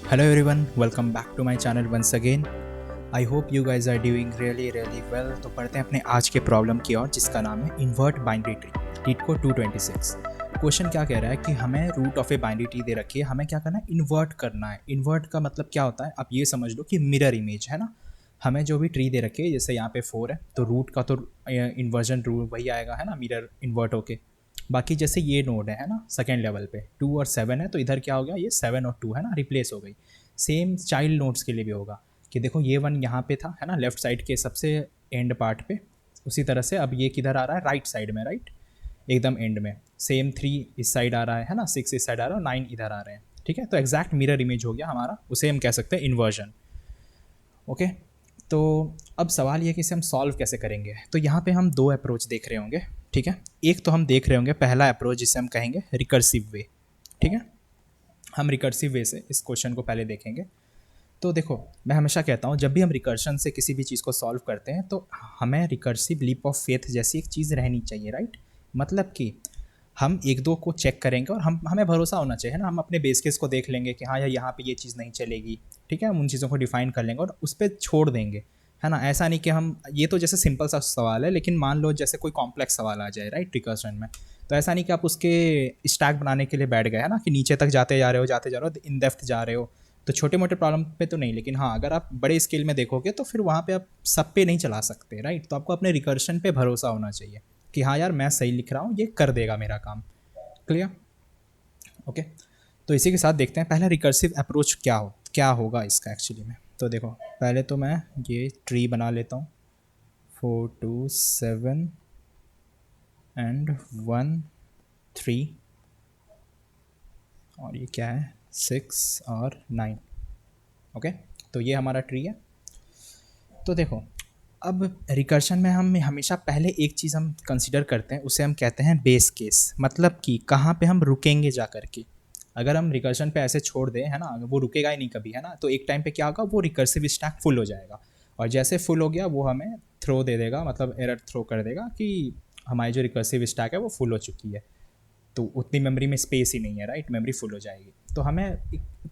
Hello everyone, welcome back to my channel once again. I hope you guys are doing really well. तो पढ़ते हैं अपने आज के प्रॉब्लम की ओर जिसका नाम है इन्वर्ट बाइनरी ट्री लीड को 226। क्वेश्चन क्या कह रहा है कि हमें root of a binary tree दे रखी है, हमें क्या करना है, इन्वर्ट करना है। इन्वर्ट का मतलब क्या होता है, आप ये समझ लो कि मिरर इमेज है ना। हमें जो भी ट्री दे रखी है, जैसे यहाँ पे 4 है तो रूट का तो इन्वर्जन रूल वही आएगा है ना, मिरर इन्वर्ट होके। बाकी जैसे ये नोड है ना, सेकेंड लेवल पे 2 और 7 है तो इधर क्या हो गया, ये 7 और 2 है ना, रिप्लेस हो गई। सेम चाइल्ड नोड्स के लिए भी होगा कि देखो ये 1 यहाँ पे था है ना, लेफ्ट साइड के सबसे एंड पार्ट पे। उसी तरह से अब ये किधर आ रहा है, राइट साइड में, राइट एकदम एंड में। सेम 3 इस साइड आ रहा है ना, 6 इस साइड आ रहा है और 9 इधर आ रहे हैं। ठीक है, तो एग्जैक्ट मिरर इमेज हो गया हमारा, उसे हम कह सकते हैं इन्वर्जन। ओके, तो अब सवाल ये कि इसे हम सॉल्व कैसे करेंगे। तो यहाँ पे हम दो अप्रोच देख रहे होंगे। ठीक है, एक तो हम देख रहे होंगे पहला अप्रोच जिसे हम कहेंगे रिकर्सिव वे। ठीक है, हम रिकर्सिव वे से इस क्वेश्चन को पहले देखेंगे। तो देखो, मैं हमेशा कहता हूँ जब भी हम रिकर्शन से किसी भी चीज़ को सॉल्व करते हैं तो हमें रिकर्सिव लीप ऑफ फेथ जैसी एक चीज़ रहनी चाहिए, राइट। मतलब कि हम एक दो को चेक करेंगे और हमें भरोसा होना चाहिए ना, हम अपने बेस केस को देख लेंगे कि हाँ यार यहाँ पे ये चीज़ नहीं चलेगी। ठीक है, हम उन चीज़ों को डिफाइन कर लेंगे और उस पर छोड़ देंगे, है ना। ऐसा नहीं कि हम, ये तो जैसे सिंपल सा सवाल है, लेकिन मान लो जैसे कोई कॉम्प्लेक्स सवाल आ जाए राइट रिकर्शन में, तो ऐसा नहीं कि आप उसके स्टैक बनाने के लिए बैठ गए है ना, कि नीचे तक जाते जा रहे हो इन डेप्थ जा रहे हो। तो छोटे मोटे प्रॉब्लम पे तो नहीं, लेकिन हाँ अगर आप बड़े स्केल में देखोगे तो फिर वहाँ पे आप सब पे नहीं चला सकते, राइट। तो आपको अपने रिकर्शन पे भरोसा होना चाहिए कि हाँ यार मैं सही लिख रहा हूँ, ये कर देगा मेरा काम। क्लियर। ओके, तो इसी के साथ देखते हैं पहला रिकर्सिव अप्रोच क्या होगा इसका एक्चुअली में। तो देखो, पहले तो मैं ये ट्री बना लेता हूँ, 4 2 7 एंड 1 3, और ये क्या है, 6 और 9। ओके, तो ये हमारा ट्री है। तो देखो, अब रिकर्शन में हम हमेशा पहले एक चीज़ हम कंसिडर करते हैं, उसे हम कहते हैं बेस केस। मतलब कि कहाँ पे हम रुकेंगे जा कर के। अगर हम रिकर्शन पे ऐसे छोड़ दें है ना, वो रुकेगा ही नहीं कभी, है ना। तो एक टाइम पे क्या होगा, वो रिकर्सिव स्टैक फुल हो जाएगा, और जैसे फुल हो गया वो हमें थ्रो दे देगा, मतलब एरर थ्रो कर देगा कि हमारी जो रिकर्सिव स्टैक है वो फुल हो चुकी है, तो उतनी मेमोरी में स्पेस ही नहीं है, राइट, मेमोरी फुल हो जाएगी। तो हमें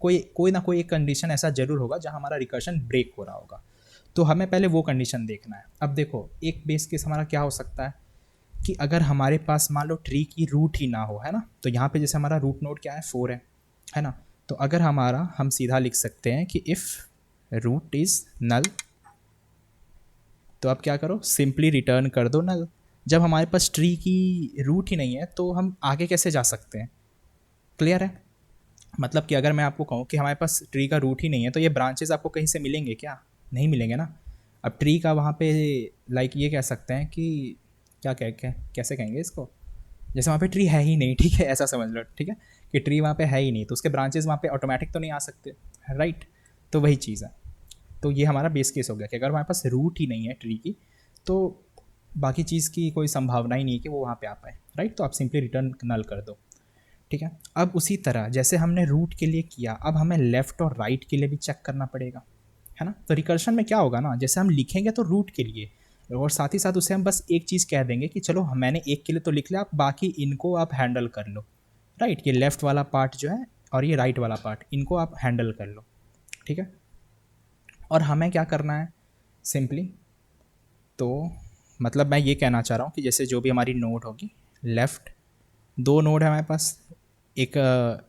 कोई ना कोई एक कंडीशन ऐसा जरूर होगा जहाँ हमारा रिकर्शन ब्रेक हो रहा होगा, तो हमें पहले वो कंडीशन देखना है। अब देखो, एक बेस केस हमारा क्या हो सकता है कि अगर हमारे पास मान लो ट्री की रूट ही ना हो, है ना। तो यहाँ पे जैसे हमारा रूट नोड क्या है, 4 है ना। तो अगर हम सीधा लिख सकते हैं कि इफ़ रूट इज़ नल, तो आप क्या करो, सिंपली रिटर्न कर दो नल। जब हमारे पास ट्री की रूट ही नहीं है तो हम आगे कैसे जा सकते हैं। क्लियर है। मतलब कि अगर मैं आपको कहूँ कि हमारे पास ट्री का रूट ही नहीं है तो ये ब्रांचेस आपको कहीं से मिलेंगे क्या, नहीं मिलेंगे ना। अब ट्री का वहाँ पे लाइक ये कह सकते हैं कि क्या कैसे कहेंगे इसको, जैसे वहाँ पे ट्री है ही नहीं, ठीक है, ऐसा समझ लो, ठीक है, कि ट्री वहाँ पे है ही नहीं तो उसके ब्रांचेस वहाँ पे ऑटोमेटिक तो नहीं आ सकते, राइट। तो वही चीज़ है। तो ये हमारा बेस केस हो गया कि अगर हमारे पास रूट ही नहीं है ट्री की, तो बाकी चीज़ की कोई संभावना ही नहीं है कि वो वहाँ पे आ पाए, राइट। तो आप सिंपली रिटर्न नल कर दो। ठीक है, अब उसी तरह जैसे हमने रूट के लिए किया, अब हमें लेफ़्ट और राइट के लिए भी चेक करना पड़ेगा, है ना। तो रिकर्शन में क्या होगा ना, जैसे हम लिखेंगे तो रूट के लिए, और साथ ही साथ उसे हम बस एक चीज़ कह देंगे कि चलो मैंने एक के लिए तो लिख लिया, आप बाकी इनको आप हैंडल कर लो, राइट। ये लेफ़्ट वाला पार्ट जो है और ये राइट वाला पार्ट, इनको आप हैंडल कर लो। ठीक है, और हमें क्या करना है सिंपली, तो मतलब मैं ये कहना चाह रहा हूँ कि जैसे जो भी हमारी नोड होगी, लेफ़्ट, दो नोड है हमारे पास, एक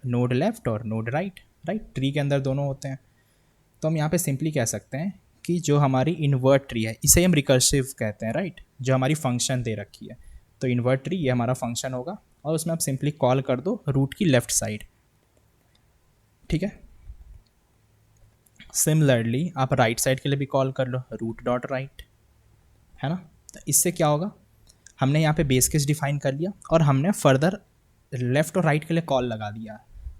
नोड लेफ़्ट और नोड राइट, राइट, ट्री के अंदर दोनों होते हैं। तो हम यहाँ पे सिंपली कह सकते हैं कि जो हमारी इन्वर्ट ट्री है इसे हम रिकर्सिव कहते हैं, राइट, जो हमारी फंक्शन दे रखी है। तो इन्वर्ट ट्री ये हमारा फंक्शन होगा और उसमें आप सिंपली कॉल कर दो रूट की लेफ्ट साइड। ठीक है, सिमिलरली आप राइट साइड के लिए भी कॉल कर लो रूट डॉट राइट, है ना। तो इससे क्या होगा, हमने यहाँ पे बेस केस डिफाइन कर लिया और हमने फर्दर लेफ़्ट और राइट के लिए कॉल लगा दिया,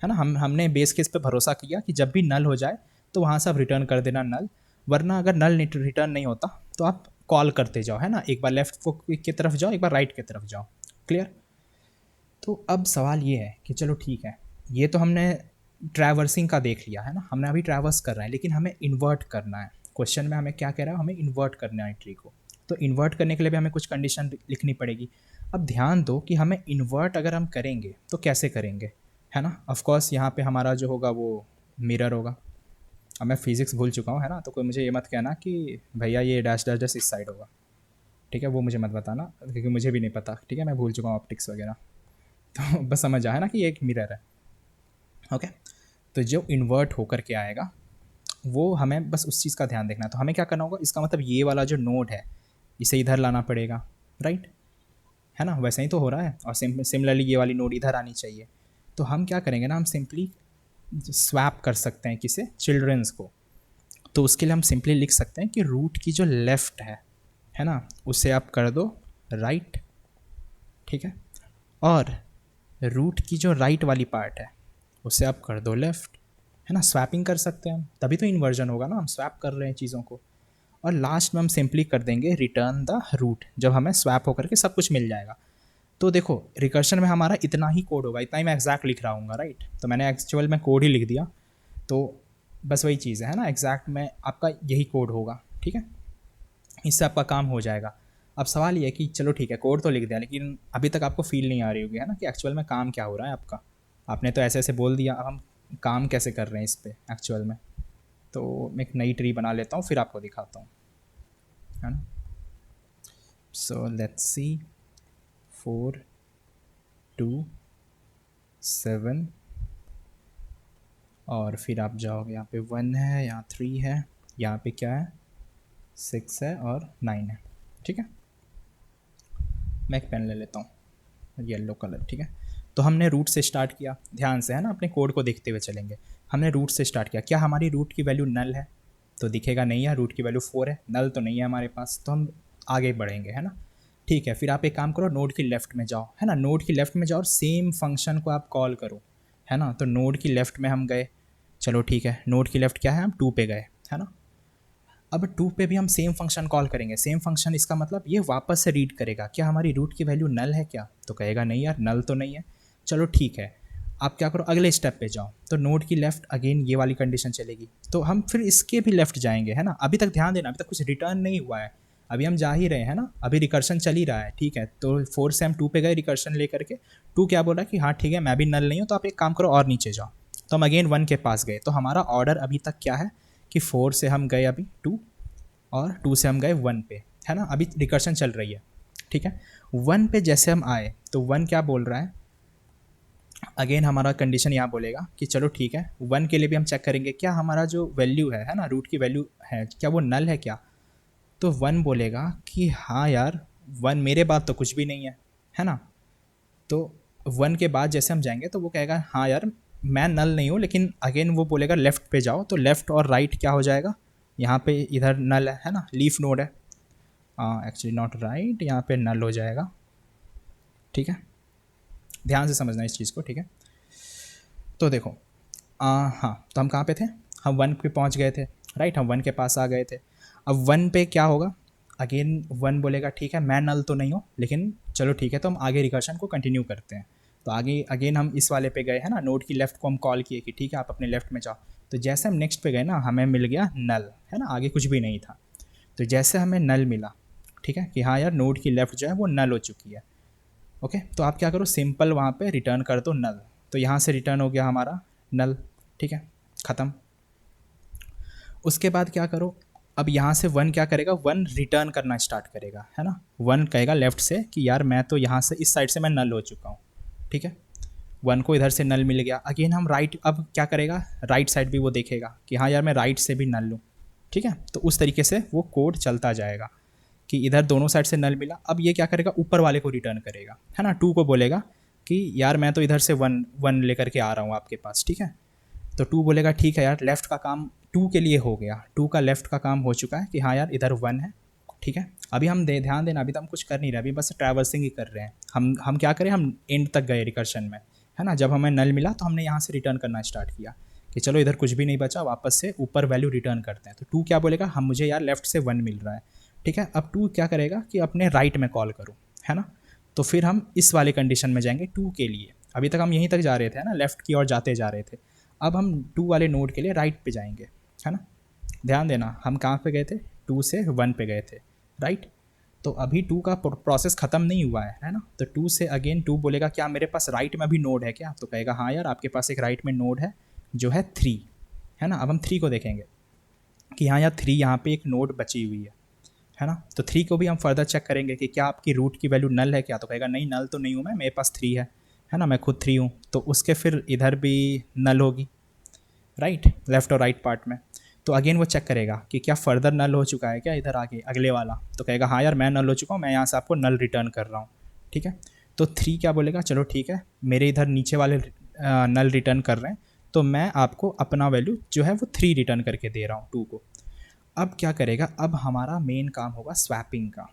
है ना। हमने बेस केस पे भरोसा किया कि जब भी नल हो जाए तो वहाँ से आप रिटर्न कर देना नल, वरना अगर नल रिटर्न नहीं होता तो आप कॉल करते जाओ, है ना, एक बार लेफ्ट की तरफ जाओ, एक बार राइट की तरफ जाओ। क्लियर। तो अब सवाल ये है कि चलो ठीक है, ये तो हमने ट्रैवर्सिंग का देख लिया, है ना, हमने अभी ट्रैवर्स कर रहे हैं, लेकिन हमें इन्वर्ट करना है। क्वेश्चन में हमें क्या कह रहा है, हमें इन्वर्ट करना है ट्री को। तो इन्वर्ट करने के लिए भी हमें कुछ कंडीशन लिखनी पड़ेगी। अब ध्यान दो कि हमें इन्वर्ट अगर हम करेंगे तो कैसे करेंगे, है ना। ऑफकोर्स यहाँ पे हमारा जो होगा वो मिरर होगा, अब मैं फिज़िक्स भूल चुका हूँ, है ना, तो कोई मुझे ये मत कहना कि भैया ये डैश डैश डैश इस साइड होगा, ठीक है, वो मुझे मत बताना क्योंकि मुझे भी नहीं पता, ठीक है, मैं भूल चुका हूँ ऑप्टिक्स वगैरह। तो बस समझ आया ना कि ये एक मिरर है। ओके, तो जो इन्वर्ट होकर के आएगा वो हमें बस उस चीज़ का ध्यान देखना है। तो हमें क्या करना होगा, इसका मतलब ये वाला जो नोड है इसे इधर लाना पड़ेगा, राइट, है ना, वैसे ही तो हो रहा है। और सिमिलरली ये वाली नोड इधर आनी चाहिए। तो हम क्या करेंगे ना, हम सिंपली स्वैप कर सकते हैं किसे, चिल्ड्रंस को। तो उसके लिए हम सिंपली लिख सकते हैं कि रूट की जो लेफ़्ट है ना, उसे आप कर दो राइट, ठीक है, और रूट की जो राइट वाली पार्ट है उसे आप कर दो लेफ़्ट, है ना। स्वैपिंग कर सकते हैं हम, तभी तो इन्वर्जन होगा ना, हम स्वैप कर रहे हैं चीज़ों को। और लास्ट में हम सिंपली कर देंगे रिटर्न द रूट, जब हमें स्वैप होकर के सब कुछ मिल जाएगा। तो देखो रिकर्शन में हमारा इतना ही कोड होगा, इतना ही मैं एग्जैक्ट लिख रहा हूँ, राइट। तो मैंने एक्चुअल में कोड ही लिख दिया, तो बस वही चीज़ है ना, एग्जैक्ट में आपका यही कोड होगा, ठीक है, इससे आपका काम हो जाएगा। अब सवाल ये है कि चलो ठीक है कोड तो लिख दिया, लेकिन अभी तक आपको फील नहीं आ रही होगी, है ना, कि एक्चुअल में काम क्या हो रहा है आपका। आपने तो ऐसे ऐसे बोल दिया, अब हम काम कैसे कर रहे हैं इस पर एक्चुअल में। तो मैं एक नई ट्री बना लेता हूँ फिर आपको दिखाता हूँ, है ना। सो लेट्स सी 4 2 7 और फिर आप जाओगे यहाँ पे 1 है, यहाँ 3 है, यहाँ पे क्या है 6 है और 9 है, ठीक है। मैं एक पेन ले लेता हूँ येलो कलर, ठीक है। तो हमने रूट से स्टार्ट किया, ध्यान से, है ना, अपने कोड को देखते हुए चलेंगे। हमने रूट से स्टार्ट किया, क्या हमारी रूट की वैल्यू नल है, तो दिखेगा नहीं है, रूट की वैल्यू 4 है, नल तो नहीं है हमारे पास, तो हम आगे बढ़ेंगे, है ना। ठीक है, फिर आप एक काम करो, नोड की लेफ़्ट में जाओ, है ना, नोड की लेफ़्ट में जाओ और सेम फंक्शन को आप कॉल करो, है ना। तो नोड की लेफ़्ट में हम गए, चलो ठीक है, नोड की लेफ़्ट क्या है, हम 2 पे गए, है ना। अब 2 पे भी हम सेम फंक्शन कॉल करेंगे, सेम फंक्शन, इसका मतलब ये वापस से रीड करेगा क्या हमारी रूट की वैल्यू नल है क्या, तो कहेगा नहीं यार नल तो नहीं है। चलो ठीक है, आप क्या करो अगले स्टेप पे जाओ, तो नोड की लेफ़्ट अगेन ये वाली कंडीशन चलेगी, तो हम फिर इसके भी लेफ़्ट जाएंगे, है ना। अभी तक ध्यान देना, अभी तक कुछ रिटर्न नहीं हुआ है, अभी हम जा ही रहे हैं ना, अभी रिकर्शन चल ही रहा है, ठीक है। तो 4 से हम 2 पे गए रिकर्शन ले करके, 2 क्या बोला कि हाँ ठीक है मैं भी नल नहीं हूँ, तो आप एक काम करो और नीचे जाओ, तो हम अगेन 1 के पास गए। तो हमारा ऑर्डर अभी तक क्या है कि 4 से हम गए अभी 2 और 2 से हम गए 1 पे, है ना, अभी रिकर्शन चल रही है, ठीक है। 1 पे जैसे हम आए तो 1 क्या बोल रहा है, अगेन हमारा कंडीशन यहाँ बोलेगा कि चलो ठीक है 1 के लिए भी हम चेक करेंगे क्या हमारा जो वैल्यू है ना, रूट की वैल्यू है क्या वो नल है क्या। तो 1 बोलेगा कि हाँ यार 1 मेरे बाद तो कुछ भी नहीं है ना। तो 1 के बाद जैसे हम जाएंगे तो वो कहेगा हाँ यार मैं नल नहीं हूँ, लेकिन अगेन वो बोलेगा लेफ़्ट पे जाओ, तो लेफ़्ट और राइट क्या हो जाएगा, यहाँ पे इधर नल है ना, लीफ नोड है, एक्चुअली नॉट राइट, यहाँ पे नल हो जाएगा, ठीक है, ध्यान से समझना इस चीज़ को, ठीक है। तो देखो हाँ, तो हम कहाँ पे थे, हम 1 पे पहुँच गए थे, राइट, हम 1 के पास आ गए थे। अब 1 पे क्या होगा, अगेन 1 बोलेगा ठीक है मैं नल तो नहीं हूँ, लेकिन चलो ठीक है तो हम आगे रिकर्शन को कंटिन्यू करते हैं। तो आगे अगेन हम इस वाले पे गए, है ना, नोड की लेफ़्ट को हम कॉल किए कि ठीक है आप अपने लेफ़्ट में जाओ। तो जैसे हम नेक्स्ट पे गए ना, हमें मिल गया नल, है ना, आगे कुछ भी नहीं था। तो जैसे हमें नल मिला, ठीक है, कि हाँ यार नोड की लेफ़्ट जो है वो नल हो चुकी है, ओके, तो आप क्या करो सिंपल वहाँ पे रिटर्न कर दो नल। तो यहाँ से रिटर्न हो गया हमारा नल, ठीक है, ख़त्म। उसके बाद क्या करो, अब यहाँ से 1 क्या करेगा, 1 रिटर्न करना स्टार्ट करेगा, है ना। 1 कहेगा लेफ़्ट से कि यार मैं तो यहाँ से इस साइड से मैं नल हो चुका हूँ, ठीक है, 1 को इधर से नल मिल गया। अगेन हम राइट, अब क्या करेगा राइट साइड भी वो देखेगा कि हाँ यार मैं राइट से भी नल लूँ, ठीक है। तो उस तरीके से वो कोड चलता जाएगा कि इधर दोनों साइड से नल मिला। अब ये क्या करेगा ऊपर वाले को रिटर्न करेगा, है ना, 2 को बोलेगा कि यार मैं तो इधर से 1 लेकर के आ रहा हूँ आपके पास, ठीक है। तो 2 बोलेगा ठीक है यार लेफ़्ट का काम 2 के लिए हो गया, 2 का लेफ़्ट का काम हो चुका है कि हाँ यार इधर 1 है, ठीक है। अभी हम ध्यान देना, अभी तो हम कुछ कर नहीं रहे, अभी बस ट्रैवर्सिंग ही कर रहे हैं। हम क्या करें, हम एंड तक गए रिकर्शन में, है ना। जब हमें नल मिला तो हमने यहाँ से रिटर्न करना स्टार्ट किया कि चलो इधर कुछ भी नहीं बचा, वापस से ऊपर वैल्यू रिटर्न करते हैं। तो 2 क्या बोलेगा, हम मुझे यार लेफ़्ट से 1 मिल रहा है, ठीक है। अब 2 क्या करेगा कि अपने राइट में कॉल करो, है ना। तो फिर हम इस वाले कंडीशन में जाएंगे 2 के लिए। अभी तक हम यहीं तक जा रहे थे, है ना, लेफ़्ट की ओर जाते जा रहे थे। अब हम 2 वाले नोड के लिए राइट पे जाएंगे, है ना। ध्यान देना हम कहाँ पे गए थे, 2 से 1 पे गए थे, राइट। तो अभी 2 का प्रोसेस ख़त्म नहीं हुआ है ना। तो 2 से अगेन 2 बोलेगा क्या मेरे पास राइट में भी नोड है क्या, तो कहेगा हाँ यार आपके पास एक राइट में नोड है जो है 3, है ना। अब हम 3 को देखेंगे, कि हाँ यार 3 यहाँ पे एक नोड बची हुई है ना। तो 3 को भी हम फर्दर चेक करेंगे कि क्या आपकी रूट की वैल्यू नल है क्या, तो कहेगा नहीं नल तो नहीं हूँ मैं, मेरे पास 3 है ना, मैं खुद 3 हूँ, तो उसके फिर इधर भी नल होगी, राइट, लेफ्ट और राइट पार्ट में। तो अगेन वो चेक करेगा कि क्या फर्दर नल हो चुका है क्या इधर आगे अगले वाला, तो कहेगा हाँ यार मैं नल हो चुका हूँ, मैं यहाँ से आपको नल रिटर्न कर रहा हूँ, ठीक है। तो 3 क्या बोलेगा, चलो ठीक है मेरे इधर नीचे वाले नल रिटर्न कर रहे हैं, तो मैं आपको अपना वैल्यू जो है वो 3 रिटर्न करके दे रहा हूँ 2 को। अब क्या करेगा, अब हमारा मेन काम होगा स्वैपिंग का,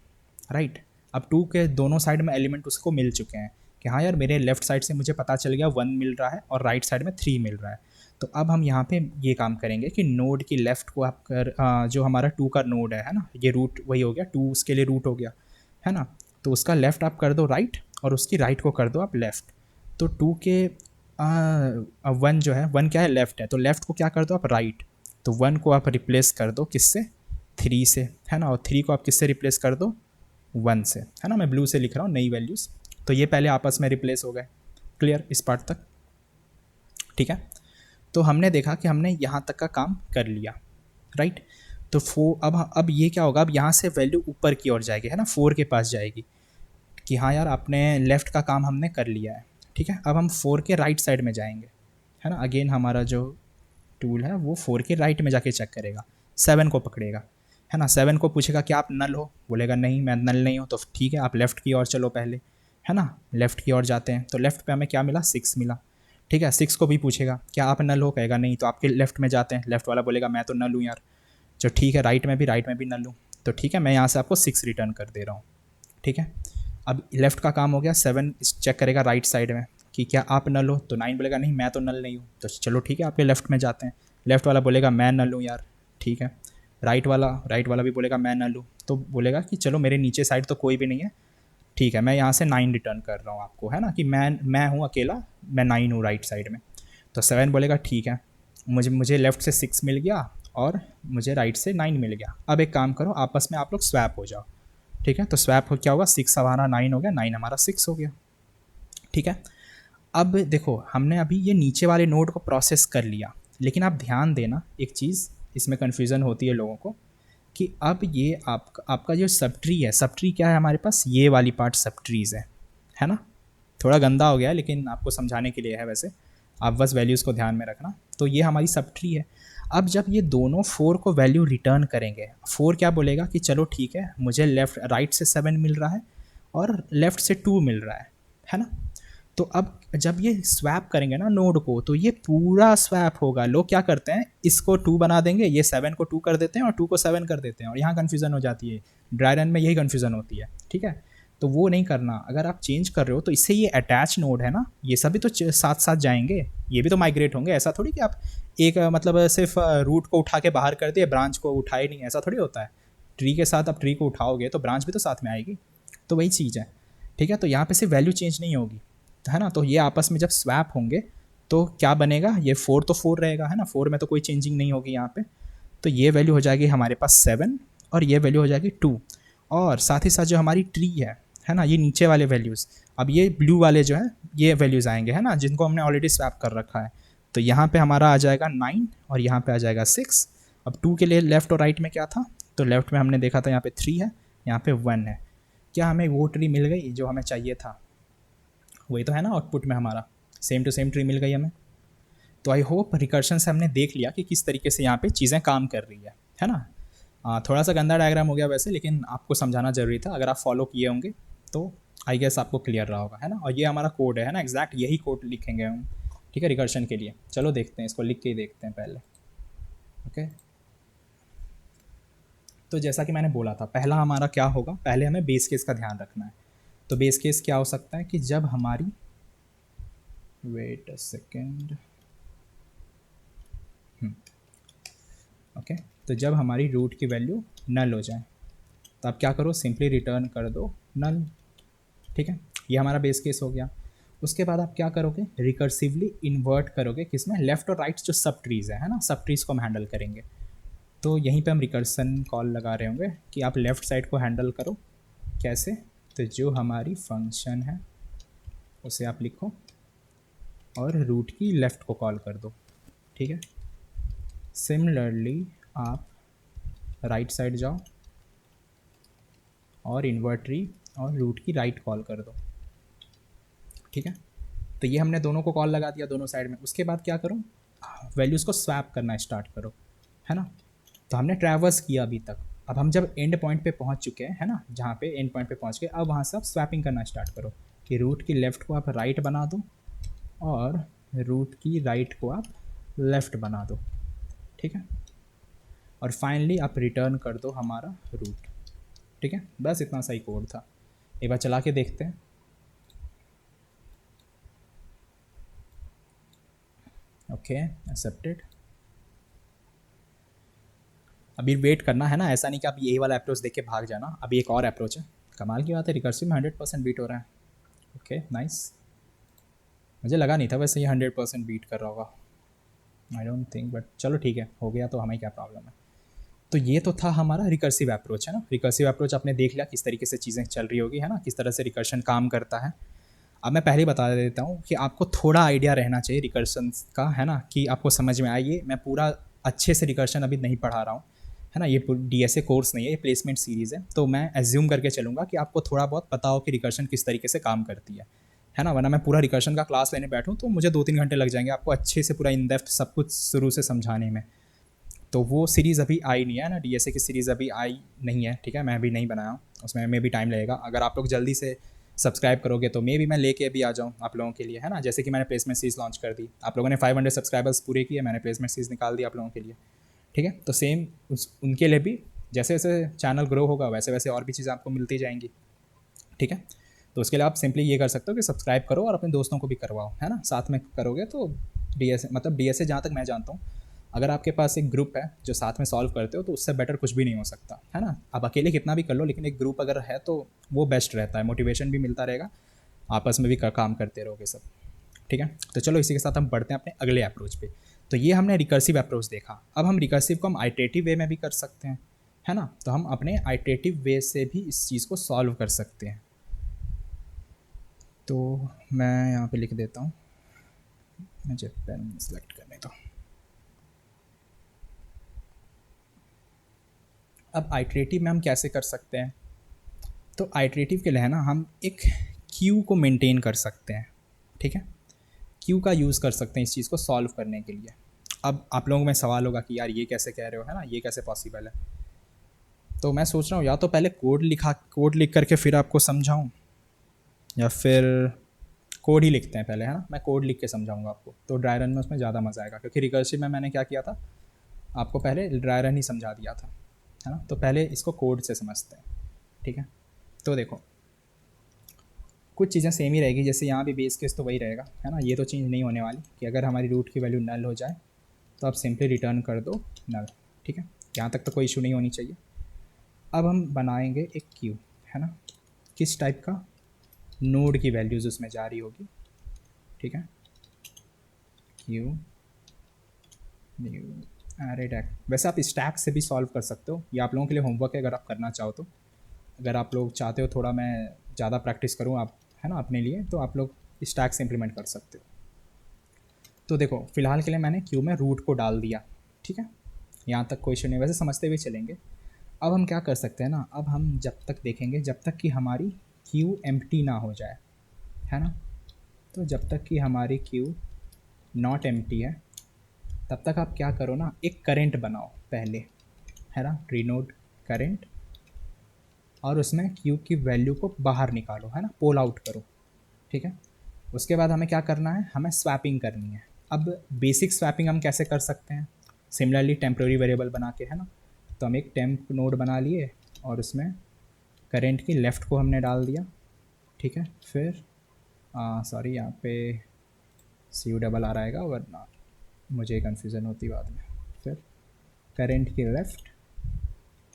राइट। अब 2 के दोनों साइड में एलिमेंट उसको मिल चुके हैं कि हाँ यार मेरे लेफ्ट साइड से मुझे पता चल गया 1 मिल रहा है और राइट साइड में 3 मिल रहा है। तो अब हम यहाँ पे ये काम करेंगे कि नोड की लेफ़्ट को आप कर जो हमारा 2 का नोड है ना, ये रूट वही हो गया, 2 उसके लिए रूट हो गया है ना, तो उसका लेफ़्ट आप कर दो राइट और उसकी राइट को कर दो आप लेफ़्ट। तो 2 के 1 जो है 1 क्या है लेफ़्ट है, तो लेफ़्ट को क्या कर दो आप राइट, तो 1 को आप रिप्लेस कर दो किससे 3 से है ना, और 3 को आप किससे रिप्लेस कर दो 1 से है ना, मैं ब्लू से लिख रहा हूँ नई वैल्यूज़। तो ये पहले आपस में रिप्लेस हो गए, क्लियर इस पार्ट तक, ठीक है। तो हमने देखा कि हमने यहाँ तक का काम कर लिया, राइट। तो अब ये क्या होगा, अब यहाँ से वैल्यू ऊपर की ओर जाएगी है ना, 4 के पास जाएगी कि हाँ यार आपने लेफ़्ट का काम हमने कर लिया है, ठीक है। अब हम 4 के राइट साइड में जाएंगे है ना, अगेन हमारा जो टूल है वो 4 के राइट में जाके चेक करेगा, 7 को पकड़ेगा है ना, 7 को पूछेगा कि आप नल हो, बोलेगा नहीं मैं नल नहीं हूँ, तो ठीक है आप लेफ़्ट की ओर चलो पहले है ना, लेफ़्ट की ओर जाते हैं, तो लेफ़्ट पे हमें क्या मिला 6 मिला, ठीक है। 6 को भी पूछेगा क्या आप नल हो, कहेगा नहीं, तो आपके लेफ़्ट में जाते हैं, लेफ़्ट वाला बोलेगा मैं तो नल हूँ यार, जो ठीक है राइट में भी नल हूँ, तो ठीक है मैं यहाँ से आपको 6 रिटर्न कर दे रहा हूँ, ठीक है। अब लेफ़्ट का काम हो गया, 7 चेक करेगा राइट साइड में कि क्या आप नल हो, तो 9 बोलेगा नहीं मैं तो नल नहीं हूँ, तो चलो ठीक है आपके लेफ़्ट में जाते हैं, लेफ़्ट वाला बोलेगा मैं नल हूँ यार, ठीक है। राइट वाला भी बोलेगा मैं नल हूँ, तो बोलेगा कि चलो मेरे नीचे साइड तो कोई भी नहीं है, ठीक है मैं यहाँ से 9 रिटर्न कर रहा हूँ आपको है ना, कि मैं हूँ अकेला, मैं 9 हूँ राइट साइड में। तो 7 बोलेगा ठीक है मुझे लेफ़्ट से 6 मिल गया और मुझे राइट से 9 मिल गया, अब एक काम करो आपस में आप लोग स्वैप हो जाओ, ठीक है। तो स्वैप हो क्या होगा, 6 हमारा 9 हो गया, 9 हमारा 6 हो गया, ठीक है। अब देखो हमने अभी ये नीचे वाले नोड को प्रोसेस कर लिया, लेकिन आप ध्यान देना एक चीज़, इसमें कन्फ्यूज़न होती है लोगों को कि अब ये आपका जो सब ट्री है, सब ट्री क्या है हमारे पास, ये वाली पार्ट सब ट्रीज़ है ना। थोड़ा गंदा हो गया है लेकिन आपको समझाने के लिए है, वैसे आप बस वैल्यूज़ को ध्यान में रखना। तो ये हमारी सब ट्री है। अब जब ये दोनों 4 को वैल्यू रिटर्न करेंगे, 4 क्या बोलेगा कि चलो ठीक है मुझे राइट से 7 मिल रहा है और लेफ़्ट से 2 मिल रहा है ना। तो अब जब ये स्वैप करेंगे ना नोड को, तो ये पूरा स्वैप होगा। लोग क्या करते हैं, इसको 2 बना देंगे, ये 7 को 2 कर देते हैं और 2 को 7 कर देते हैं, और यहाँ कन्फ्यूज़न हो जाती है, ड्राई रन में यही कन्फ्यूज़न होती है, ठीक है। तो वो नहीं करना, अगर आप चेंज कर रहे हो तो इससे ये अटैच नोड है ना, ये सभी तो साथ साथ जाएंगे, ये भी तो माइग्रेट होंगे, ऐसा थोड़ी कि आप एक मतलब सिर्फ रूट को उठा के बाहर कर दिए, ब्रांच को उठाए नहीं, ऐसा थोड़ी होता है। ट्री के साथ आप ट्री को उठाओगे तो ब्रांच भी तो साथ में आएगी, तो वही चीज़ है, ठीक है। तो यहाँ पे सिर्फ वैल्यू चेंज नहीं होगी है ना, तो ये आपस में जब स्वैप होंगे तो क्या बनेगा, ये 4 तो 4 रहेगा है ना, 4 में तो कोई चेंजिंग नहीं होगी यहाँ पे, तो ये वैल्यू हो जाएगी हमारे पास 7 और ये वैल्यू हो जाएगी 2, और साथ ही साथ जो हमारी ट्री है ना, ये नीचे वाले वैल्यूज़, अब ये ब्लू वाले जो है ये वैल्यूज़ आएंगे है ना, जिनको हमने ऑलरेडी स्वैप कर रखा है। तो यहाँ पे हमारा आ जाएगा 9 और यहाँ पे आ जाएगा 6। अब 2 के लिए लेफ़्ट और राइट में क्या था, तो लेफ़्ट में हमने देखा था यहाँ पे 3 है, यहाँ पे 1 है। क्या हमें वो ट्री मिल गई जो हमें चाहिए था, वही तो है ना आउटपुट में हमारा, सेम टू सेम ट्री मिल गई हमें। तो आई होप रिकर्शन से हमने देख लिया कि किस तरीके से यहाँ पे चीज़ें काम कर रही है ना। थोड़ा सा गंदा डायग्राम हो गया वैसे, लेकिन आपको समझाना ज़रूरी था, अगर आप फॉलो किए होंगे तो आई गेस आपको क्लियर रहा होगा है ना। और ये हमारा कोड है ना, एग्जैक्ट यही कोड लिखेंगे हम, ठीक है, रिकर्शन के लिए। चलो देखते हैं, इसको लिख के ही देखते हैं पहले, ओके। तो जैसा कि मैंने बोला था, पहला हमारा क्या होगा, पहले हमें बेस केस का ध्यान रखना है। तो बेस केस क्या हो सकता है कि जब हमारी, वेट अ सेकेंड, ओके, तो जब हमारी रूट की वैल्यू नल हो जाए तो आप क्या करो, सिंपली रिटर्न कर दो नल, ठीक है। ये हमारा बेस केस हो गया। उसके बाद आप क्या करोगे, रिकर्सिवली इन्वर्ट करोगे किसमें, लेफ्ट और राइट जो सब ट्रीज़ है ना, सब ट्रीज़ को हम हैंडल करेंगे। तो यहीं पे हम रिकर्सन कॉल लगा रहे होंगे कि आप लेफ़्ट साइड को हैंडल करो, कैसे, तो जो हमारी फंक्शन है उसे आप लिखो और रूट की लेफ़्ट को कॉल कर दो, ठीक है। सिमिलरली आप राइट साइड जाओ और इन्वर्ट ट्री और रूट की राइट कॉल कर दो, ठीक है। तो ये हमने दोनों को कॉल लगा दिया दोनों साइड में। उसके बाद क्या करो, वैल्यूज़ को स्वैप करना स्टार्ट करो, है ना। तो हमने ट्रैवर्स किया अभी तक, अब हम जब एंड पॉइंट पे पहुंच चुके हैं, है ना, जहाँ पे एंड पॉइंट पे पहुंच गए, अब वहाँ से आप स्वैपिंग करना स्टार्ट करो कि रूट की लेफ़्ट को आप राइट बना दो और रूट की राइट को आप लेफ़्ट बना दो, ठीक है। और फाइनली आप रिटर्न कर दो हमारा रूट, ठीक है। बस इतना सही कोड था। एक बार चला के देखते हैं। Okay, accepted. अभी वेट करना है ना, ऐसा नहीं कि आप यही वाला अप्रोच देख के भाग जाना। अभी एक और अप्रोच है, कमाल की बात है, रिकर्सिव में 100% बीट हो रहा है। ओके नाइस, मुझे लगा नहीं था वैसे ये 100% बीट कर रहा होगा, आई डोंट थिंक, बट चलो ठीक है, हो गया तो हमें क्या प्रॉब्लम है। तो ये तो था हमारा रिकर्सिव अप्रोच, है ना। रिकर्सिव अप्रोच आपने देख लिया किस तरीके से चीज़ें चल रही होगी, है ना, किस तरह से रिकर्शन काम करता है। अब मैं पहले ही बता देता हूँ कि आपको थोड़ा आइडिया रहना चाहिए रिकर्शन का, है ना, कि आपको समझ में आए। ये मैं पूरा अच्छे से रिकर्शन अभी नहीं पढ़ा रहा हूँ, है ना, ये DSA कोर्स नहीं है, ये प्लेसमेंट सीरीज़ है। तो मैं एज्यूम करके चलूँगा कि आपको थोड़ा बहुत पता हो कि रिकर्शन किस तरीके से काम करती है ना। वरना मैं पूरा रिकर्शन का क्लास लेने बैठूँ तो मुझे 2-3 घंटे लग जाएंगे आपको अच्छे से पूरा इन डेप्थ सब कुछ शुरू से समझाने में। तो वो सीरीज़ अभी आई नहीं है ना, DSA की सीरीज़ अभी आई नहीं है, ठीक है। मैं अभी नहीं बनाया हूँ, उसमें भी टाइम लगेगा। अगर आप लोग जल्दी से सब्सक्राइब करोगे तो भी मैं लेके भी आ जाऊँ आप लोगों के लिए, है ना। जैसे कि मैंने प्लेसमेंट सीरीज़ लॉन्च कर दी, आप लोगों ने 500 सब्सक्राइबर्स पूरे किए, मैंने प्लेसमेंट सीरीज़ निकाल दी आप लोगों के लिए, ठीक है। तो सेम उनके लिए भी जैसे जैसे चैनल ग्रो होगा वैसे वैसे और भी चीज़ें आपको मिलती जाएंगी, ठीक है। तो उसके लिए आप सिंपली ये कर सकते हो कि सब्सक्राइब करो और अपने दोस्तों को भी करवाओ, है ना। साथ में करोगे तो DSA, मतलब DSA जहाँ तक मैं जानता हूँ, अगर आपके पास एक ग्रुप है जो साथ में सॉल्व करते हो तो उससे बेटर कुछ भी नहीं हो सकता, है ना। आप अकेले कितना भी कर लो, लेकिन एक ग्रुप अगर है तो वो बेस्ट रहता है, मोटिवेशन भी मिलता रहेगा, आपस में भी काम करते रहोगे सब, ठीक है। तो चलो इसी के साथ हम बढ़ते हैं अपने अगले अप्रोच पे। तो ये हमने रिकर्सिव अप्रोच देखा, अब हम रिकर्सिव को हम आइटरेटिव वे में भी कर सकते हैं, है ना। तो हम अपने आइटरेटिव वे से भी इस चीज़ को सॉल्व कर सकते हैं। तो मैं यहाँ पे लिख देता हूँ, मुझे पेन सेलेक्ट करने दो। अब आइटरेटिव में हम कैसे कर सकते हैं, तो आइटरेटिव के लिए है ना, हम एक क्यू को मेंटेन कर सकते हैं, ठीक है। क्यू का यूज़ कर सकते हैं इस चीज़ को सॉल्व करने के लिए। अब आप लोगों में सवाल होगा कि यार ये कैसे कह रहे हो, है ना, ये कैसे पॉसिबल है। तो मैं सोच रहा हूँ या तो पहले कोड लिख करके फिर आपको समझाऊँ, या फिर कोड ही लिखते हैं पहले, है ना। मैं कोड लिख के समझाऊंगा आपको, तो ड्राई रन में उसमें ज़्यादा मज़ा आएगा, क्योंकि रिकर्सिव में मैंने क्या किया था, आपको पहले ड्राई रन ही समझा दिया था, है ना। तो पहले इसको कोड से समझते हैं, ठीक है। तो देखो कुछ चीज़ें सेम ही रहेगी, जैसे यहाँ भी बेस केस तो वही रहेगा, है ना। ये तो चेंज नहीं होने वाली कि अगर हमारी रूट की वैल्यू नल हो जाए तो आप सिंपली रिटर्न कर दो नल, ठीक है। यहाँ तक तो कोई इशू नहीं होनी चाहिए। अब हम बनाएंगे एक क्यू, है ना, किस टाइप का, नोड की वैल्यूज़ उसमें जारी होगी, ठीक है। क्यू न्यू अरे टैग, वैसे आप स्टैक से भी सॉल्व कर सकते हो, ये आप लोगों के लिए होमवर्क है अगर आप करना चाहो तो। अगर आप लोग चाहते हो थोड़ा मैं ज़्यादा प्रैक्टिस करूँ आप, है ना, अपने लिए, तो आप लोग स्टैक से इम्प्लीमेंट कर सकते हो। तो देखो फिलहाल के लिए मैंने क्यू में रूट को डाल दिया, ठीक है। यहाँ तक कोई इशू नहीं, वैसे समझते हुए चलेंगे। अब हम क्या कर सकते हैं ना, अब हम जब तक देखेंगे जब तक कि हमारी क्यू एम्प्टी ना हो जाए, है ना। तो जब तक कि हमारी क्यू नॉट एम्प्टी है तब तक आप क्या करो ना, एक करेंट बनाओ पहले, है ना, रीनोड करेंट, और उसमें क्यू की वैल्यू को बाहर निकालो, है ना, पोल आउट करो, ठीक है। उसके बाद हमें क्या करना है, हमें स्वैपिंग करनी है। अब बेसिक स्वैपिंग हम कैसे कर सकते हैं, सिमिलरली टेम्प्रेरी वेरिएबल बना के, है ना। तो हम एक टेम्प नोड बना लिए और उसमें करेंट की लेफ़्ट को हमने डाल दिया, ठीक है। फिर सॉरी यहाँ पे CU आ रहेगा वरना मुझे कन्फ्यूज़न होती बाद में। फिर करेंट की लेफ़्ट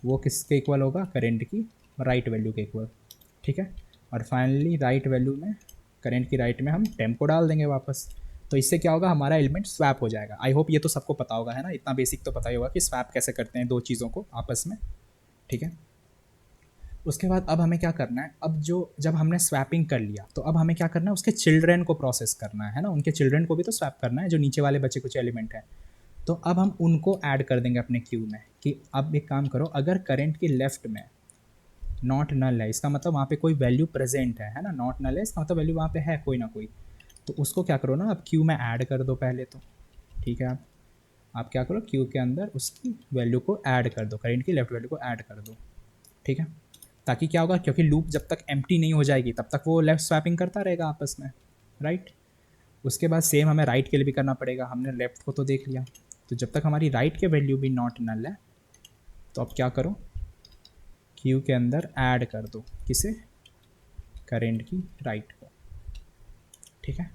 वो किसके इक्वल होगा, करेंट की राइट वैल्यू के इक्वल, ठीक है। और फाइनली राइट वैल्यू में, करेंट की राइट में हम टेम्प को डाल देंगे वापस। तो इससे क्या होगा, हमारा एलिमेंट स्वैप हो जाएगा। आई होप ये तो सबको पता होगा, है ना, इतना बेसिक तो पता ही होगा कि स्वैप कैसे करते हैं दो चीज़ों को आपस में, ठीक है। उसके बाद अब हमें क्या करना है, अब जब हमने स्वैपिंग कर लिया तो अब हमें क्या करना है, उसके चिल्ड्रेन को प्रोसेस करना है ना, उनके चिल्ड्रेन को भी तो स्वैप करना है, जो नीचे वाले बचे कुछ एलिमेंट हैं। तो अब हम उनको ऐड कर देंगे अपने क्यू में कि अब एक काम करो, अगर करंट के लेफ्ट में नॉट नल है, इसका मतलब वहाँ पे कोई वैल्यू प्रेजेंट है ना, नॉट नल है इसका मतलब वैल्यू वहाँ पे है कोई ना कोई, तो उसको क्या करो ना, अब क्यू में ऐड कर दो पहले तो। ठीक है, आप क्या करो, क्यू के अंदर उसकी वैल्यू को ऐड कर दो, करंट की लेफ्ट वैल्यू को ऐड कर दो। ठीक है, ताकि क्या होगा, क्योंकि लूप जब तक एम्प्टी नहीं हो जाएगी तब तक वो लेफ्ट स्वैपिंग करता रहेगा आपस में, राइट। उसके बाद सेम हमें राइट के लिए भी करना पड़ेगा, हमने लेफ्ट को तो देख लिया, तो जब तक हमारी राइट के वैल्यू भी नॉट नल है तो अब क्या करो, क्यू के अंदर ऐड कर दो, किसे, करेंट की राइट को। ठीक है,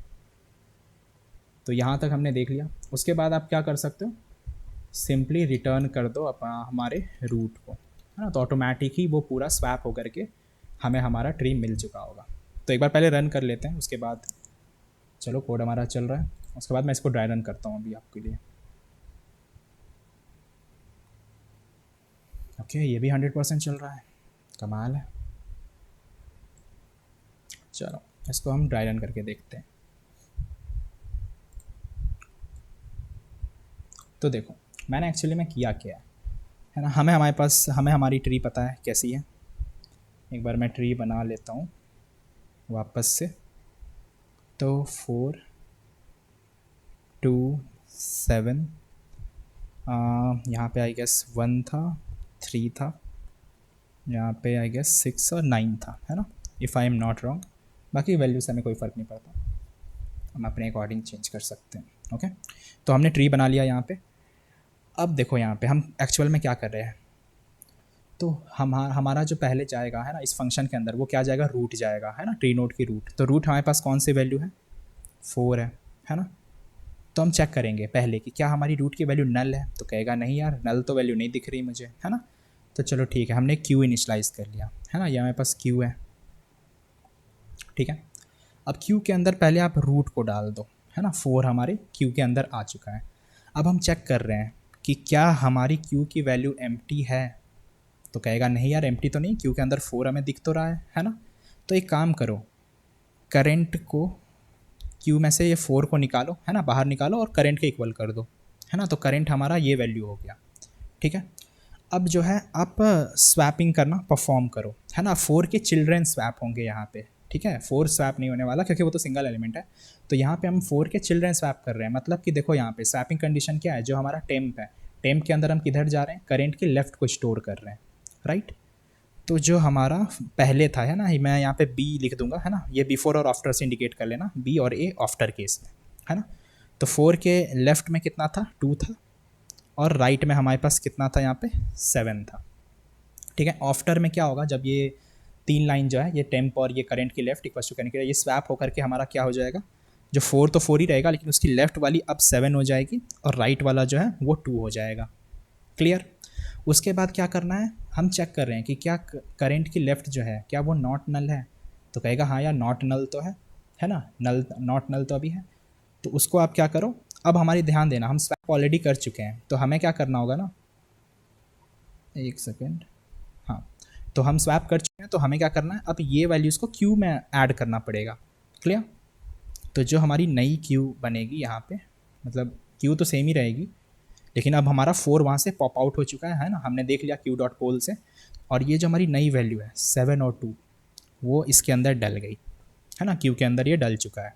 तो यहाँ तक हमने देख लिया। उसके बाद आप क्या कर सकते हो, सिंपली रिटर्न कर दो अपना हमारे रूट को, है ना, तो ऑटोमेटिक ही वो पूरा स्वैप होकर के हमें हमारा ट्री मिल चुका होगा। तो एक बार पहले रन कर लेते हैं, उसके बाद चलो कोड हमारा चल रहा है, उसके बाद मैं इसको ड्राई रन करता हूँ अभी आपके लिए। ओके, ये भी 100% चल रहा है, कमाल है। चलो इसको हम ड्राई रन करके देखते हैं। तो देखो मैंने एक्चुअली में किया क्या है ना, हमें हमारी ट्री पता है कैसी है। एक बार मैं ट्री बना लेता हूँ वापस से। तो 4 2 7, यहाँ पे आई गेस 1 था, 3 था, यहाँ पे आई गेस 6 और 9 था, है ना, if I am not wrong. बाकी वैल्यू से हमें कोई फ़र्क नहीं पड़ता, हम अपने अकॉर्डिंग चेंज कर सकते हैं। ओके, तो हमने ट्री बना लिया यहाँ पे। अब देखो यहाँ पे हम एक्चुअल में क्या कर रहे हैं, तो हमारा जो पहले जाएगा है ना इस फंक्शन के अंदर, वो क्या जाएगा, रूट जाएगा, है ना, ट्री नोड की रूट। तो रूट हमारे पास कौन सी वैल्यू है, 4 है ना। तो हम चेक करेंगे पहले कि क्या हमारी रूट की वैल्यू नल है, तो कहेगा नहीं यार, नल तो वैल्यू नहीं दिख रही मुझे, है ना। तो चलो ठीक है, हमने क्यू इनिशलाइज कर लिया, है ना, ये हमारे पास क्यू है। ठीक है, अब क्यू के अंदर पहले आप रूट को डाल दो, है ना, 4 हमारे क्यू के अंदर आ चुका है। अब हम चेक कर रहे हैं कि क्या हमारी क्यू की वैल्यू एम्प्टी है, तो कहेगा नहीं यार एम्प्टी तो नहीं, क्यू के अंदर 4 हमें दिख तो रहा है ना। तो एक काम करो, करंट को क्यू में से ये 4 को निकालो, है ना, बाहर निकालो और करंट के इक्वल कर दो, है ना। तो करंट हमारा ये वैल्यू हो गया। ठीक है, अब जो है आप स्वैपिंग करना परफॉर्म करो, है ना। 4 के चिल्ड्रेन स्वैप होंगे यहाँ पे, ठीक है, 4 स्वैप नहीं होने वाला क्योंकि वो तो सिंगल एलिमेंट है। तो यहाँ पे हम 4 के चिल्ड्रेन स्वैप कर रहे हैं, मतलब कि देखो यहाँ पे स्वैपिंग कंडीशन क्या है, जो हमारा टेम्प है, टेम्प के अंदर हम किधर जा रहे हैं, करेंट के लेफ्ट को स्टोर कर रहे हैं, राइट। तो जो हमारा पहले था, है ना, मैं यहाँ पे बी लिख दूंगा, है ना, ये बिफोर और आफ्टर से इंडिकेट कर लेना, बी और ए आफ्टर केस में, है ना। तो 4 के लेफ्ट में कितना था, 2 था, और राइट में हमारे पास कितना था, यहाँ पे 7 था। ठीक है, आफ्टर में क्या होगा, जब ये 3 लाइन जो है, ये टेम्प और ये करंट की लेफ्ट इक्वल टू करंट की, ये स्वैप होकर के हमारा क्या हो जाएगा, जो 4 तो 4 ही रहेगा, लेकिन उसकी लेफ्ट वाली अब 7 हो जाएगी और राइट वाला जो है वो 2 हो जाएगा। क्लियर। उसके बाद क्या करना है, हम चेक कर रहे हैं कि क्या करंट की लेफ्ट जो है क्या वो नॉट नल है, तो कहेगा हाँ यार नॉट नल तो है ना, नल नॉट नल तो अभी है। तो उसको आप क्या करो, अब हमारी ध्यान देना, हम स्वैप ऑलरेडी कर चुके हैं, तो हमें क्या करना होगा ना, एक सेकेंड, हाँ, तो हम स्वैप कर चुके हैं, तो हमें क्या करना है, अब ये वैल्यूज़ को क्यू में ऐड करना पड़ेगा। क्लियर। तो जो हमारी नई क्यू बनेगी यहाँ पे, मतलब क्यू तो सेम ही रहेगी, लेकिन अब हमारा 4 वहाँ से पॉप आउट हो चुका है ना, हमने देख लिया क्यू डॉट पोल से, और ये जो हमारी नई वैल्यू है 7 और 2 वो इसके अंदर डल गई, है ना, क्यू के अंदर ये डल चुका है।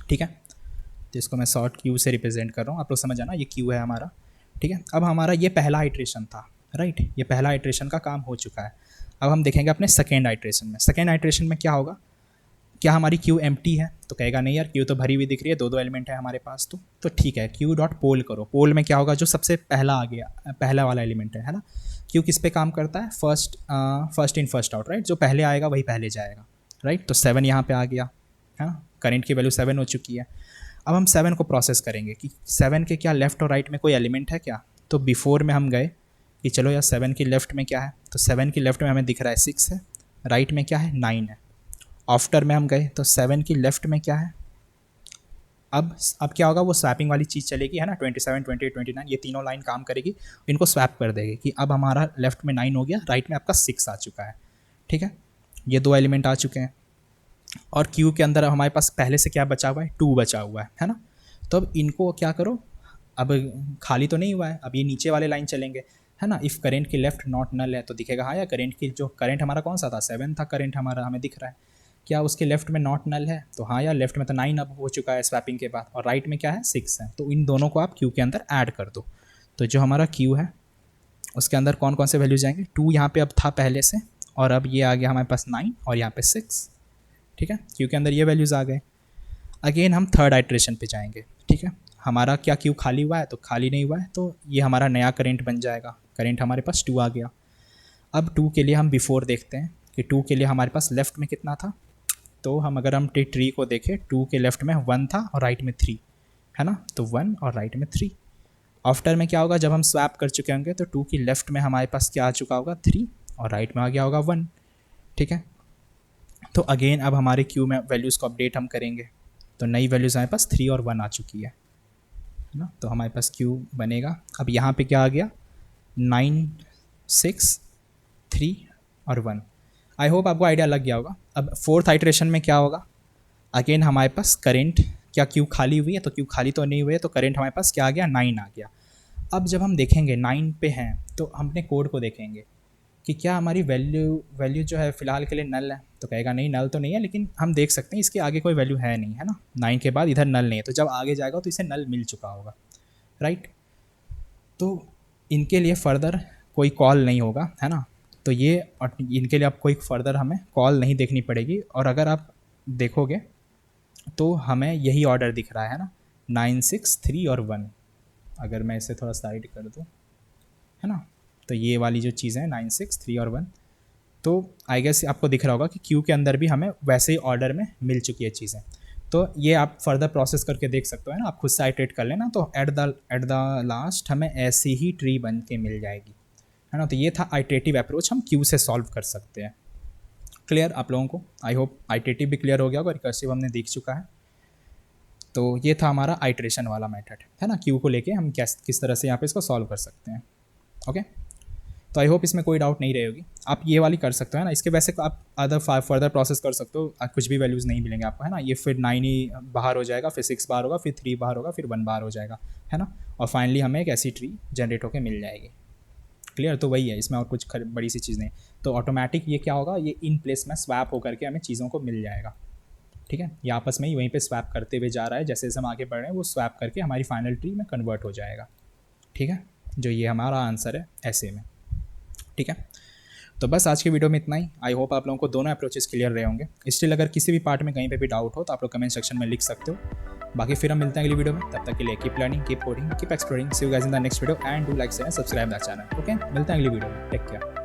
ठीक है, तो इसको मैं शॉर्ट क्यू से रिप्रेजेंट कर रहा हूँ, आप लोग समझ आना, ये क्यू है हमारा। ठीक है, अब हमारा ये पहला आइट्रेशन था, राइट, ये पहला आइट्रेशन का काम हो चुका है। अब हम देखेंगे अपने सेकेंड आइट्रेशन में, सेकेंड आइट्रेशन में क्या होगा, क्या हमारी क्यू एम्प्टी है, तो कहेगा नहीं यार क्यू तो भरी हुई दिख रही है, दो एलिमेंट है हमारे पास, तो ठीक है, क्यू डॉट पोल करो। पोल में क्या होगा, जो सबसे पहला आ गया, पहला वाला एलिमेंट है ना। क्यू किस पे काम करता है, first in first out, right, जो पहले आएगा वही पहले जाएगा, राइट। तो 7 यहाँ पे आ गया, है ना, करंट की वैल्यू 7 हो चुकी है। अब हम 7 को प्रोसेस करेंगे कि 7 के क्या लेफ्ट और राइट में कोई एलिमेंट है क्या, तो बिफोर में हम गए कि चलो यार 7 की लेफ्ट में क्या है, तो 7 की लेफ्ट में हमें दिख रहा है 6 है, राइट में क्या है 9 है। आफ्टर में हम गए तो 7 की लेफ्ट में क्या है, अब क्या होगा, वो स्वैपिंग वाली चीज़ चलेगी, है ना, 27 28 29 ये तीनों लाइन काम करेगी, इनको स्वैप कर देगी कि अब हमारा लेफ्ट में 9 हो गया, राइट में आपका 6 आ चुका है। ठीक है, ये 2 एलिमेंट आ चुके हैं, और क्यू के अंदर हमारे पास पहले से क्या बचा हुआ है, 2 बचा हुआ है ना। तो अब इनको क्या करो, अब खाली तो नहीं हुआ है, अब ये नीचे वाले लाइन चलेंगे, है ना। इफ़ करेंट की लेफ्ट नॉट नल है तो दिखेगा हाँ, या करेंट की जो करंट हमारा कौन सा था 7 था करंट हमारा, हमें दिख रहा है, क्या उसके लेफ्ट में नॉट नल है, तो हाँ यार लेफ्ट में तो 9 अब हो चुका है स्वैपिंग के बाद, और राइट में क्या है 6 है, तो इन दोनों को आप क्यू के अंदर ऐड कर दो। तो जो हमारा क्यू है उसके अंदर कौन कौन से वैल्यूज जाएंगे, 2 यहाँ पे अब था पहले से, और अब ये आ गया हमारे पास 9 और यहाँ पे 6, ठीक है, क्यू के अंदर ये वैल्यूज़ आ गए। अगेन हम थर्ड आइट्रेशन पे जाएंगे, ठीक है, हमारा क्या क्यू खाली हुआ है, तो खाली नहीं हुआ है, तो ये हमारा नया करेंट बन जाएगा, करेंट हमारे पास 2 आ गया। अब 2 के लिए हम बिफोर देखते हैं कि 2 के लिए हमारे पास लेफ्ट में कितना था, तो हम अगर हम ट्री को देखें 2 के लेफ्ट में 1 था और राइट में 3, है ना, तो 1 और राइट में 3। आफ्टर में क्या होगा, जब हम स्वैप कर चुके होंगे तो 2 की लेफ्ट में हमारे पास क्या आ चुका होगा 3 और राइट में आ गया होगा 1, ठीक है। तो अगेन अब हमारे क्यू में वैल्यूज़ को अपडेट हम करेंगे, तो नई वैल्यूज़ हमारे पास 3 और 1 आ चुकी है ना, तो हमारे पास क्यू बनेगा। अब यहाँ पे क्या आ गया 9 6 3 और 1। आई होप आपको आइडिया लग गया होगा। अब फोर्थ आइट्रेशन में क्या होगा, अगेन हमारे पास करेंट, क्या क्यू खाली हुई है, तो क्यू खाली तो नहीं हुई है, तो करेंट हमारे पास क्या आ गया 9 आ गया। अब जब हम देखेंगे 9 पे हैं तो हम अपने कोड को देखेंगे कि क्या हमारी वैल्यू जो है फ़िलहाल के लिए नल है, तो कहेगा नहीं नल तो नहीं है, लेकिन हम देख सकते हैं इसके आगे कोई वैल्यू है नहीं, है ना, 9 के बाद इधर नल नहीं है, तो जब आगे जाएगा तो इसे नल मिल चुका होगा, राइट। तो इनके लिए फ़र्दर कोई कॉल नहीं होगा, है ना, तो ये इनके लिए अब कोई फ़र्दर हमें कॉल नहीं देखनी पड़ेगी। और अगर आप देखोगे तो हमें यही ऑर्डर दिख रहा है ना, 9 6 3 और 1। अगर मैं इसे थोड़ा साइड कर दूँ, है ना, तो ये वाली जो चीज़ें हैं 9 6 3 और 1, तो आई गेस आपको दिख रहा होगा कि क्यू के अंदर भी हमें वैसे ही ऑर्डर में मिल चुकी है चीज़ें। तो ये आप फर्दर प्रोसेस करके देख सकते हो, है ना, आप खुद से आइटरेट कर लेना, तो एट द लास्ट हमें ऐसी ही ट्री बन के मिल जाएगी, है ना। तो ये था आइटरेटिव अप्रोच, हम क्यू से सॉल्व कर सकते हैं। क्लियर आप लोगों को, आई होप आइटरेटिव भी क्लियर हो गया होगा, रिकर्सिव हमने देख चुका है। तो ये था हमारा आइट्रेशन वाला मेथड, है ना, क्यू को लेके हम किस तरह से यहाँ पे इसको सॉल्व कर सकते हैं। ओके, तो आई होप इसमें कोई डाउट नहीं रहेगी, आप ये वाली कर सकते हो, है ना। इसके वैसे आप अदर फर्दर प्रोसेस कर सकते हो, कुछ भी वैल्यूज़ नहीं मिलेंगे आपको, है ना। ये फिर 9 ही बाहर हो जाएगा, फिर 6 बाहर होगा, फिर 3 बाहर होगा, फिर 1 बाहर हो जाएगा, है ना, और फाइनली हमें एक ऐसी ट्री जनरेट होकर मिल जाएगी। क्लियर, तो वही है, इसमें और कुछ बड़ी सी चीज़ नहीं। तो ऑटोमेटिक ये क्या होगा, ये इन प्लेस में स्वैप होकर के हमें चीज़ों को मिल जाएगा, ठीक है। ये आपस में ही वहीं पे स्वैप करते हुए जा रहा है, जैसे जैसे हम आगे बढ़ रहे हैं वो स्वैप करके हमारी फाइनल ट्री में कन्वर्ट हो जाएगा, ठीक है। जो ये हमारा आंसर है ऐसे में, ठीक है। तो बस आज की वीडियो में इतना ही। आई होप आप लोगों को दोनों अप्रोचेस क्लियर रहे होंगे। स्टिल अगर किसी भी पार्ट में कहीं पे भी डाउट हो तो आप लोग कमेंट सेक्शन में लिख सकते हो। बाकी फिर हम मिलते हैं अगली वीडियो में, तब तक के लिए keep learning, keep coding, keep exploring. See you guys in the next video and do like share and subscribe the channel. Okay, मिलते हैं अगली वीडियो में, टेक केयर।